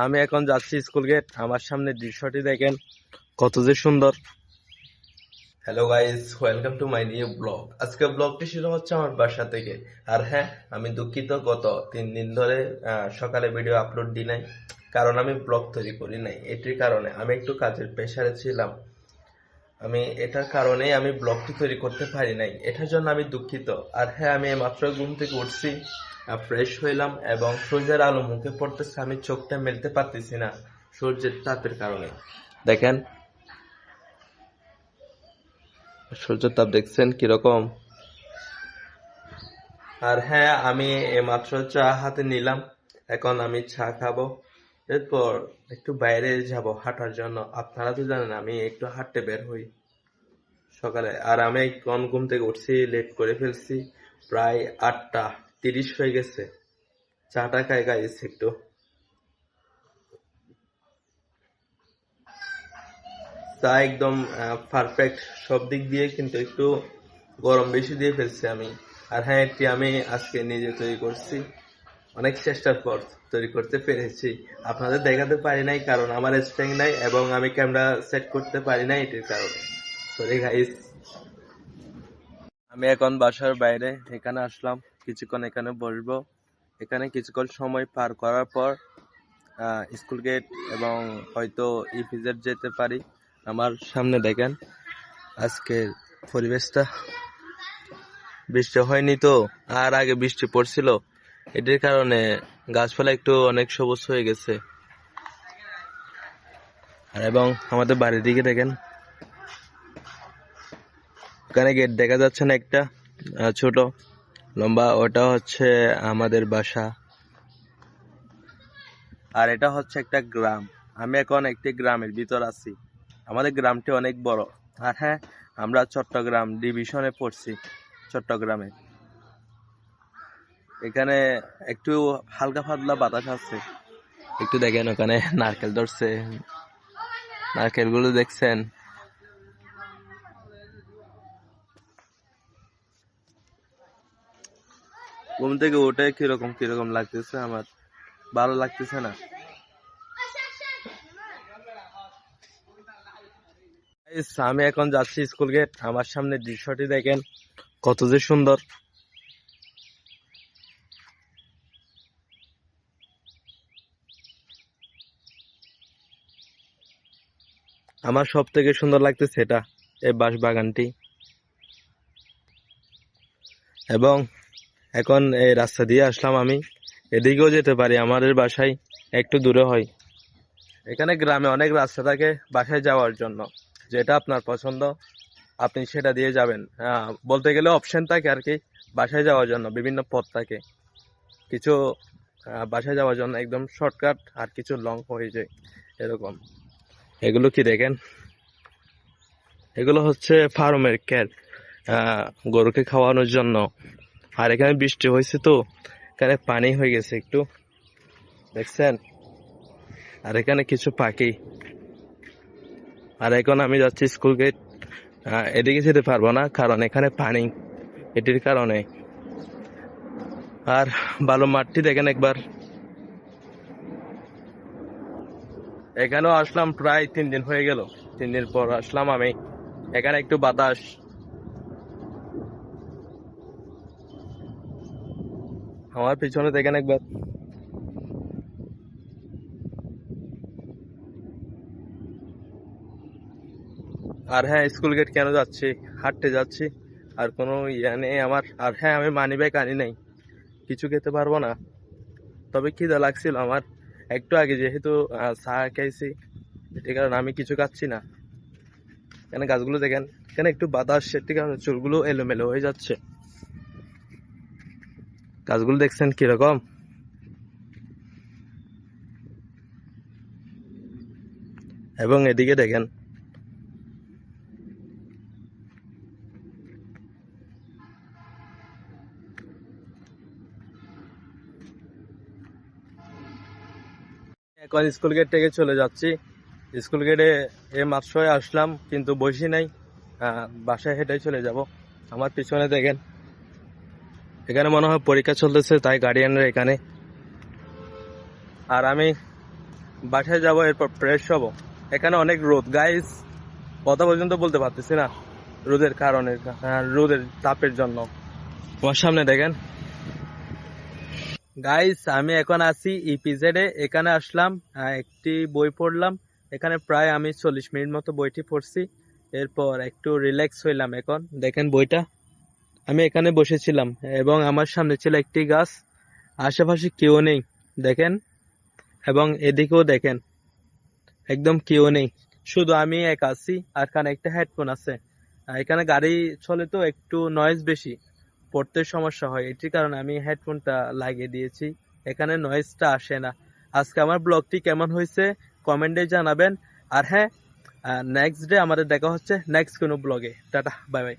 আমি এখন যাচ্ছি স্কুল গেট। আমার সামনে দৃশ্যটি দেখেন কত যে সুন্দর। Hello guys, welcome to my new blog. আজকে ব্লগটি শুরু হচ্ছে আমার বাসা থেকে। আর হ্যাঁ, আমি দুঃখিত, গত 3 দিন ধরে সকালে ভিডিও আপলোড দিই নাই, কারণ আমি ব্লগ তৈরি করি নাই। এটির কারণে আমি একটু কাজের প্রেসারে ছিলাম। এটার কারণেই আমি ব্লগটি তৈরি করতে পারি নাই, এটার জন্য আমি দুঃখিত। আর হ্যাঁ, আমি মাত্র ঘুম থেকে উঠছি, ফ্রেশ হইলাম এবং সূর্যের আলো মুখে পড়তেছে। আমি চোখটা মেলতে পারতেছি না সূর্যের তাপের কারণে। দেখেন সূর্যের তাপ, দেখছেন কিরকম। আর হ্যাঁ, আমি মাত্র চা হাতে নিলাম। এখন আমি চা খাবো, এরপর একটু বাইরে যাব হাঁটার জন্য। আপনারা তো জানেন আমি একটু হাঁটতে বের হই সকালে। আর আমি এখন ঘুম থেকে উঠছি, লেট করে ফেলছি, প্রায় 8টা 30 হয়ে গেছে। চাটা খাই গাইস একটু। চা একদম পারফেক্ট সব দিক দিয়ে, কিন্তু একটু গরম বেশি দিয়ে ফেলছি আমি। আর হ্যাঁ, এটি আমি আজকে নিজে তৈরি করছি, অনেক চেষ্টার পর তৈরি করতে পেরেছি। আপনাদের দেখাতে পারি নাই কারণ আমার স্ট্যান্ড নাই এবং আমি ক্যামেরা সেট করতে পারি নাই, এটির কারণে সরি গাইস। আমি এখন বাসার বাইরে এখানে আসলাম, কিছুক্ষণ এখানে বসবো। এখানে কিছুক্ষণ সময় পার করার পর স্কুল গেট এবং হয়তো ইপিজেড যেতে পারি। আমার সামনে দেখেন আজকের পরিবেশটা, বৃষ্টি হয়নি তো, আর আগে বৃষ্টি পড়ছিল, এটির কারণে গাছপালা একটু অনেক সবুজ হয়ে গেছে। আর এবং আমাদের বাড়ির দিকে দেখেন, ওখানে গেট দেখা যাচ্ছে না একটা ছোট লম্বা, ওটা হচ্ছে আমাদের বাসা। আর এটা হচ্ছে একটা গ্রাম। আমি এখন একটি গ্রামের ভিতর আছি। আমাদের গ্রামটি অনেক বড়। আর হ্যাঁ, আমরা চট্টগ্রাম ডিভিশনে পড়ছি, চট্টগ্রামে। এখানে একটু হালকা পাতলা বাতাস আছে। একটু দেখেন ওখানে নারকেল ধরছে, নারকেল গুলো দেখছেন। ঘুম থেকে উঠে কিরকম কিরকম লাগতেছে আমার, ভালো লাগতেছে না। আমি এখন যাচ্ছি স্কুল গেট। আমার সামনে দৃশ্যটি দেখেন কত যে সুন্দর। আমার সব থেকে সুন্দর লাগতেছে এটা, এই বাঁশ বাগানটি। এবং এখন এই রাস্তা দিয়ে আসলাম আমি, এদিকেও যেতে পারি, আমাদের বাসায় একটু দূরে হয়। এখানে গ্রামে অনেক রাস্তা থাকে বাসায় যাওয়ার জন্য, যেটা আপনার পছন্দ আপনি সেটা দিয়ে যাবেন। বলতে গেলে অপশন থাকে আর কি, বাসায় যাওয়ার জন্য বিভিন্ন পথ থাকে। কিছু বাসায় যাওয়ার জন্য একদম শর্টকাট, আর কিছু লং হয়ে যায় এরকম। এগুলো কি দেখেন, এগুলো হচ্ছে ফার্মের ক্যাট, গরুকে খাওয়ানোর জন্য। আর এখানে বৃষ্টি হয়েছে তো, এখানে পানি হয়ে গেছে একটু, দেখছেন। আর এখানে কিছু পাখি। আর এখন আমি যাচ্ছি স্কুল গেট। এদিকে যেতে পারবো না কারণ এখানে পানি, এটির কারণে। আর ভালো মাঠটি দেখেন একবার। এখানেও আসলাম প্রায় 3 দিন হয়ে গেল। 3 দিন পর আসলাম আমি। এখানে একটু বাতাস, আমার পিছনে দেখেন একবার। আর হ্যাঁ, স্কুল গেট কেন যাচ্ছি, হাঁটতে যাচ্ছি, আর কোনো ইয়ে নেই আমার। আর হ্যাঁ, আমি মানি ব্যাগ আনি নাই, কিছু খেতে পারবো না। তবে খিদা লাগছিল আমার একটু আগে, যেহেতু চা খাইছি, এটি কারণে আমি কিছু খাচ্ছি না। এখানে গাছগুলো দেখেন, এখানে একটু বাতাস, সেটি কারণে চুলগুলো এলোমেলো হয়ে যাচ্ছে। গাছগুলো দেখছেন কিরকম। এবং এদিকে দেখেন, এখন স্কুল গেট থেকে চলে যাচ্ছি। স্কুল গেটে মাত্রই আসলাম, কিন্তু বসি নাই, বাসায় হেঁটেই চলে যাব। আমার পিছনে দেখেন, এখানে মনে হয় পরীক্ষা চলতেছে, তাই গার্ডিয়ানরা এখানে। আর আমি বাসায় যাব, এরপর ফ্রেশ হব। এখানে অনেক রোদ গাইস, কথা পর্যন্ত বলতে পারতেছি না রোদের কারণে, রোদের তাপের জন্য। আমার সামনে দেখেন গাইস, আমি এখন আছি ইপিজেডে। এখানে আসলাম, একটি বই পড়লাম। এখানে প্রায় আমি 40 মিনিট মতো বইটি পড়ছি। এরপর একটু রিল্যাক্স হইলাম। এখন দেখেন বইটা, আমি এখানে বসেছিলাম এবং আমার সামনে ছিল একটি গাছ। আশেপাশে কেউ নেই দেখেন, এবং এদিকেও দেখেন একদম কেউ নেই, শুধু আমি এক আছি আর কানে একটা হেডফোন আছে। এখানে গাড়ি চলে তো একটু নয়েজ বেশি, পড়তে সমস্যা হয়, এটির কারণে আমি হেডফোনটা লাগিয়ে দিয়েছি। এখানে নয়েজটা আসে না। আজকে আমার ব্লগটি কেমন হয়েছে কমেন্টে জানাবেন। আর হ্যাঁ, নেক্সট ডে আমাদের দেখা হচ্ছে নেক্সট কোনো ব্লগে। Tata, bye bye.